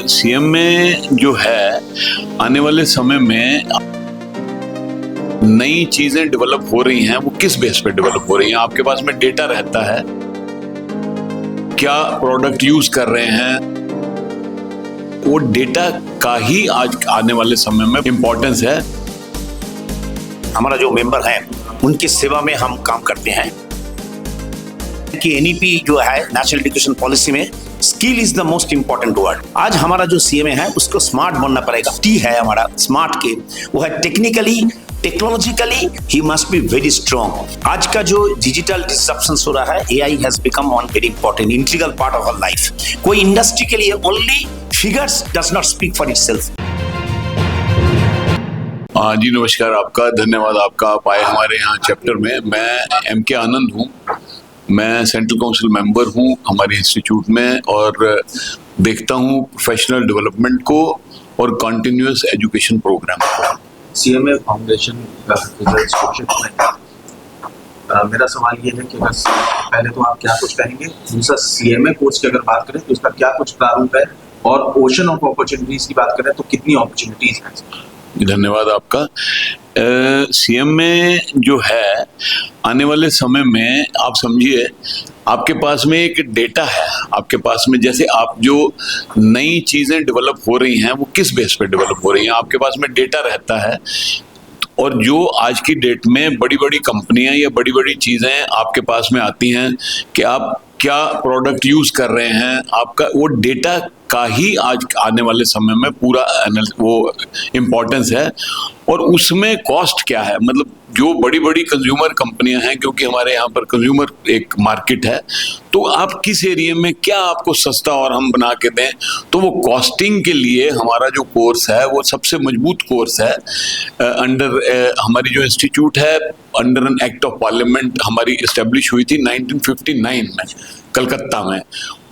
CM में जो है आने वाले समय में नई चीजें डेवलप हो रही हैं, वो किस बेस पे डेवलप हो रही हैं? आपके पास में डेटा रहता है, क्या प्रोडक्ट यूज कर रहे हैं, वो डेटा का ही आज आने वाले समय में इम्पोर्टेंस है। हमारा जो मेंबर है उनकी सेवा में हम काम करते हैं कि एनईपी जो है नेशनल एजुकेशन पॉलिसी में skill is the most important word. आज हमारा जो सीएमए है उसको स्मार्ट बनना पड़ेगा। टी है हमारा स्मार्ट के, वो है technically technologically he must be very strong. आज का जो डिजिटल डिसरप्शन हो रहा है, AI has become one very important integral part of our life. कोई इंडस्ट्री के लिए only figures does not speak for itself. जी नमस्कार, आपका धन्यवाद, आपका आप आए हमारे यहाँ चैप्टर में। मैं एम.के. आनंद हूँ, मैं सेंट्रल काउंसिल मेंबर हूँ हमारे इंस्टीट्यूट में और देखता हूँ प्रोफेशनल डेवलपमेंट को और कंटिन्यूअस एजुकेशन प्रोग्राम को। सीएमए फाउंडेशन का रजिस्ट्रेशन मेरा सवाल ये है कि अगर पहले तो आप क्या कुछ कहेंगे, दूसरा सीएमए कोर्स की अगर बात करें तो इसका क्या कुछ प्रारूप है, और ओशन ऑफ अपॉर्चुनिटीज की बात करें तो कितनी अपॉर्चुनिटीज हैं? धन्यवाद आपका। सीएम में जो है आने वाले समय में आप समझिए, आपके पास में एक डेटा है, आपके पास में जैसे आप जो नई चीजें डेवलप हो रही हैं वो किस बेस पे डेवलप हो रही हैं, आपके पास में डेटा रहता है। और जो आज की डेट में बड़ी बड़ी कंपनियां या बड़ी बड़ी चीजें आपके पास में आती हैं कि आप क्या प्रोडक्ट यूज कर रहे हैं, आपका वो डेटा का ही आज आने वाले समय में पूरा वो इम्पोर्टेंस है। और उसमें कॉस्ट क्या है, मतलब जो बड़ी बड़ी कंज्यूमर कंपनियां हैं, क्योंकि हमारे यहाँ पर कंज्यूमर एक मार्केट है, तो आप किस एरिया में क्या आपको सस्ता और हम बना के दें, तो वो कॉस्टिंग के लिए हमारा जो कोर्स है वो सबसे मजबूत कोर्स है। अंडर हमारी जो इंस्टीट्यूट है, under an act of parliament हमारी इस्टेब्लिश हुई थी 1959 में कलकत्ता में,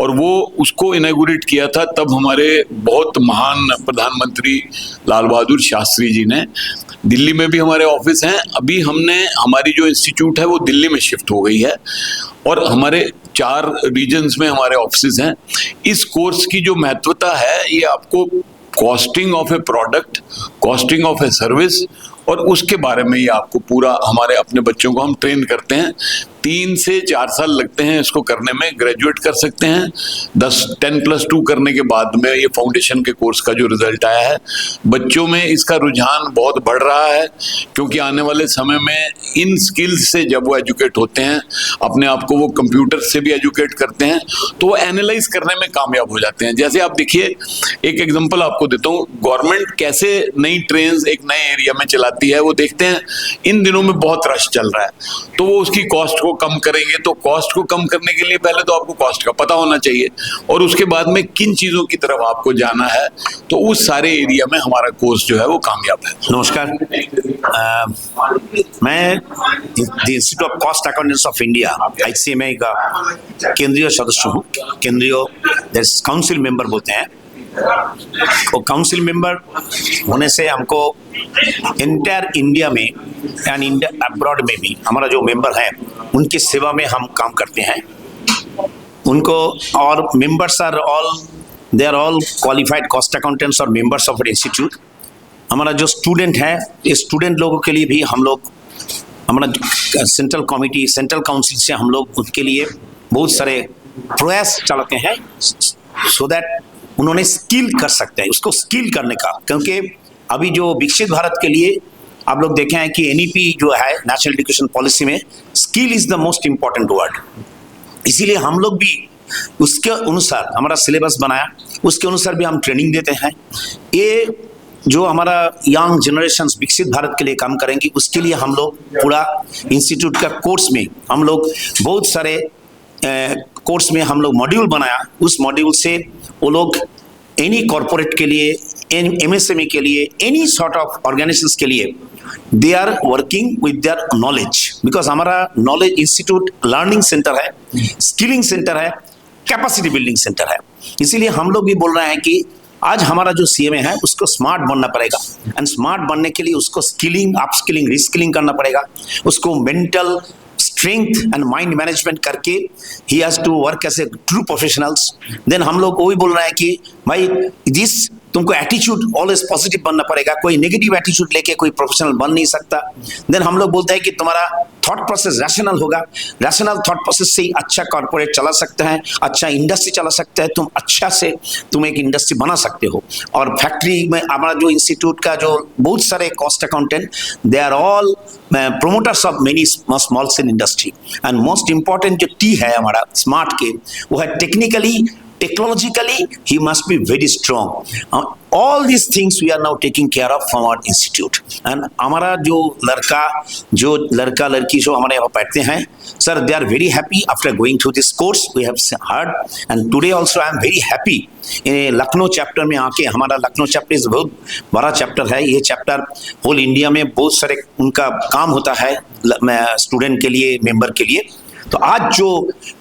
और वो उसको इनॉग्रेट किया था तब हमारे बहुत महान प्रधानमंत्री लाल बहादुर शास्त्री जी ने। दिल्ली में भी हमारे ऑफिस हैं, अभी हमारी जो इंस्टीट्यूट है वो दिल्ली में शिफ्ट हो गई है और हमारे 4 रीजन्स में हमारे ऑफिस हैं। इस कोर्स की जो महत्वता है, ये आपको costing of A product, costing of a service, और उसके बारे में ये आपको पूरा हमारे अपने बच्चों को हम ट्रेन करते हैं। 3 से 4 साल लगते हैं इसको करने में, ग्रेजुएट कर सकते हैं। 10+2 करने के बाद में ये फाउंडेशन के कोर्स का जो रिजल्ट आया है, बच्चों में इसका रुझान बहुत बढ़ रहा है, क्योंकि आने वाले समय में इन स्किल्स से जब वो एजुकेट होते हैं, अपने आप को वो कंप्यूटर से भी एजुकेट करते हैं, तो वो एनालाइज करने में कामयाब हो जाते हैं। जैसे आप देखिए, एक एग्जांपल आपको देता हूँ, गवर्नमेंट कैसे नई ट्रेन एक नए एरिया में चलाती है, वो देखते हैं इन दिनों में बहुत रश चल रहा है, तो वो उसकी कॉस्ट को कम करेंगे। तो कॉस्ट को कम करने के लिए पहले तो आपको कॉस्ट का पता होना चाहिए, और उसके बाद में किन चीजों की तरफ आपको जाना है, तो उस सारे एरिया में हमारा कोर्स जो है वो कामयाब है। नमस्कार, मैं institute of cost accountants of India ICMI का केंद्रीय सदस्य हूँ। केंद्रीय काउंसिल मेंबर बोलते हैं। तो काउंसिल मेंबर होने से हमको एंटायर इंडिया में एंड इंडिया अब्रॉड में भी हमारा जो मेंबर है उनकी सेवा में हम काम करते हैं। उनको और members are all qualified cost accountants और मेंबर्स ऑफ इंस्टीट्यूट। हमारा जो स्टूडेंट है, इस स्टूडेंट लोगों के लिए भी हम लोग हमारा सेंट्रल कमिटी, सेंट्रल काउंसिल से हम लोग उनके लिए बहुत सारे प्रयास चलाते हैं, सो दैट उन्होंने स्किल कर सकते हैं, उसको स्किल करने का। क्योंकि अभी जो विकसित भारत के लिए आप लोग देखे हैं कि एनईपी जो है नेशनल एजुकेशन पॉलिसी में skill is the most important word. इसीलिए हम लोग भी उसके अनुसार हमारा सिलेबस बनाया, उसके अनुसार भी हम ट्रेनिंग देते हैं। ये जो हमारा यंग जनरेशन विकसित भारत के लिए काम करेंगे, उसके लिए हम लोग पूरा इंस्टीट्यूट का कोर्स में हम लोग बहुत सारे कोर्स में हम लोग मॉड्यूल बनाया। उस मॉड्यूल से वो लोग एनी कॉर्पोरेट के लिए, MSME के लिए, एनी सॉर्ट ऑफ ऑर्गेनाइजेशंस के लिए they are working with their knowledge. Because हमारा नॉलेज इंस्टीट्यूट लर्निंग सेंटर है, स्किलिंग सेंटर है, कैपेसिटी बिल्डिंग सेंटर है। इसीलिए हम लोग भी बोल रहे हैं कि आज हमारा जो सीएमए है उसको स्मार्ट बनना पड़ेगा, एंड स्मार्ट बनने के लिए उसको स्किलिंग, अपस्किलिंग, रिस्किलिंग करना पड़ेगा, उसको mental strength and mind management करके ही has to work as a true professionals. Then हम लोग वही बोल रहे हैं कि भाई जिस तुमको एटीट्यूड ऑलवेज पॉजिटिव बनना पड़ेगा, कोई नेगेटिव एटीट्यूड लेके कोई प्रोफेशनल बन नहीं सकता। देन हम लोग बोलते हैं कि तुम्हारा थॉट प्रोसेस रैशनल होगा, रैशनल थॉट प्रोसेस से ही अच्छा कॉर्पोरेट चला सकता है, अच्छा इंडस्ट्री चला सकता है, तुम एक इंडस्ट्री बना सकते हो। और फैक्ट्री में हमारा जो इंस्टीट्यूट का जो बहुत सारे cost accountant, they are all promoters of many small scale industry. And most important जो टी है हमारा स्मार्ट के, वो है technologically he must be very strong. All these things we are now taking care of from our institute. And हमारा जो लड़का लड़की जो हमारे यहाँ पढ़ते हैं, sir, they are very happy after going through this course. We have heard, and today also I am very happy. Lucknow chapter में आके, हमारा लखनऊ चैप्टर बहुत बड़ा चैप्टर है। ये चैप्टर होल इंडिया में बहुत सारे उनका काम होता है स्टूडेंट के लिए, मेंबर के लिए। तो आज जो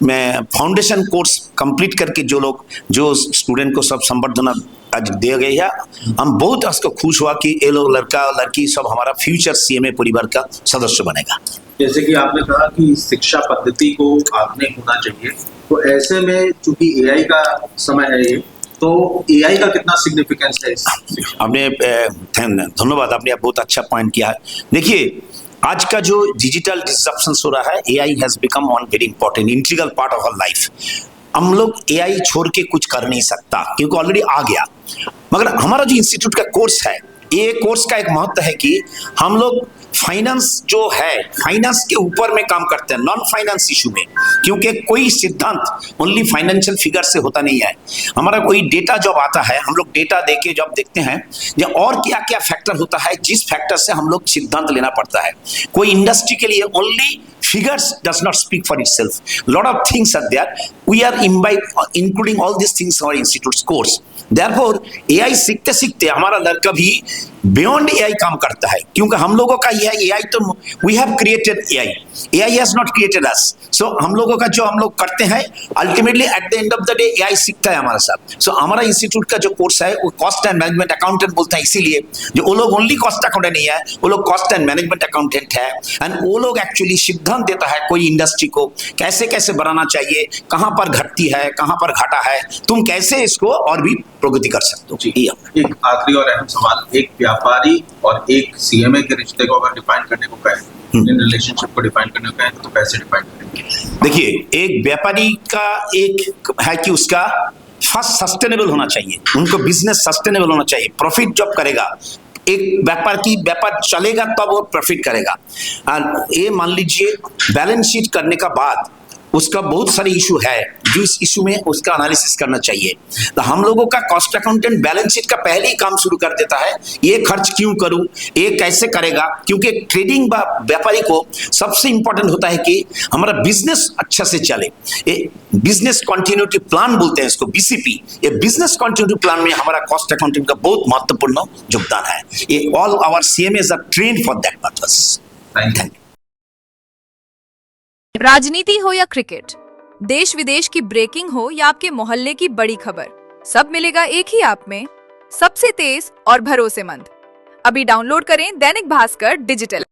मैं फाउंडेशन कोर्स कंप्लीट करके जो स्टूडेंट को सब संबर्धना आज दिया गया है, हम बहुत उसको खुश हुआ कि ये लोग लड़का लड़की सब हमारा फ्यूचर सीएमए परिवार का सदस्य बनेगा। जैसे कि आपने कहा कि शिक्षा पद्धति को आपने होना चाहिए, तो ऐसे में चूंकि एआई का समय है ये, तो एआई का कितना सिग्निफिकेंस है? आपने धन्यवाद, आपने बहुत अच्छा पॉइंट किया है। देखिए आज का जो डिजिटल डिसरप्शन हो रहा है, AI has become one very important integral part of our life. हम लोग एआई छोड़ के कुछ कर नहीं सकता क्योंकि ऑलरेडी आ गया। मगर हमारा जो इंस्टीट्यूट का कोर्स है, ये कोर्स का एक महत्व है कि हम लोग फाइनेंस जो है, फाइनेंस के ऊपर में काम करते हैं, नॉन फाइनेंस इशू में, क्योंकि कोई सिद्धांत ओनली फाइनेंशियल फिगर से होता नहीं है। हमारा कोई डेटा जब आता है, हम लोग डेटा देके जब देखते हैं या और क्या क्या फैक्टर होता है, जिस फैक्टर से हम लोग सिद्धांत लेना पड़ता है। कोई इंडस्ट्री के लिए only figures does not speak for itself. Lot of things are there. We are including all these things in our institute's course. Therefore, AI सीखते सीखते हमारा लड़का भी बियॉन्ड एआई काम करता है, क्योंकि हम लोगों का यह एआई तो we have created AI, AI has not created us. So हम लोगों का जो हम लोग करते हैं, ultimately at the end of the day AI सीखता है हमारे साथ। सो हमारा इंस्टीट्यूट का जो कोर्स है वो कॉस्ट एंड मैनेजमेंट अकाउंटेंट बोलते हैं, इसीलिए जो वो लोग ओनली कॉस्ट अकाउंटेंट नहीं है, वो लोग कॉस्ट एंड मैनेजमेंट अकाउंटेंट है। एंड वो लोग एक्चुअली सिद्धांत देता है कोई इंडस्ट्री को कैसे कैसे बनाना चाहिए, कहाँ पर घटती है, कहाँ पर घाटा है, तुम कैसे इसको और भी प्रगति कर सकते हो। एक आखिरी और अहम सवाल, एक व्यापारी और एक सीएमए के रिश्ते को अगर डिफाइन करने को कहें, इन रिलेशनशिप को डिफाइन करने को कहें, तो कैसे डिफाइन करेंगे? देखिए, एक व्यापारी का एक है कि उसका फर्स्ट सस्टेनेबल होना चाहिए, उनको बिजनेस सस्टेनेबल होना चाहिए। प्रॉफिट जब करेगा एक व्यापार चलेगा तब वो प्रॉफिट करेगा। ये मान लीजिए बैलेंस शीट करने का बाद उसका बहुत सारे इशू है, जो इस इशू में उसका एनालिसिस करना चाहिए। तो हम लोगों का कॉस्ट अकाउंटेंट बैलेंस शीट का पहले ही काम शुरू कर देता है, ये खर्च क्यों करूं, ये कैसे करेगा, क्योंकि ट्रेडिंग व्यापारी को सबसे इंपॉर्टेंट होता है कि हमारा बिजनेस अच्छा से चले। ये बिजनेस कंटिन्यूटी प्लान बोलते हैं इसको, बीसीपी। ये बिजनेस कंटिन्यूटी प्लान में हमारा कॉस्ट अकाउंटेंट का बहुत महत्वपूर्ण योगदान है। ये all our CMs are trained for that purpose. Thank you. राजनीति हो या क्रिकेट, देश विदेश की ब्रेकिंग हो या आपके मोहल्ले की बड़ी खबर, सब मिलेगा एक ही ऐप में, सबसे तेज और भरोसेमंद। अभी डाउनलोड करें दैनिक भास्कर डिजिटल।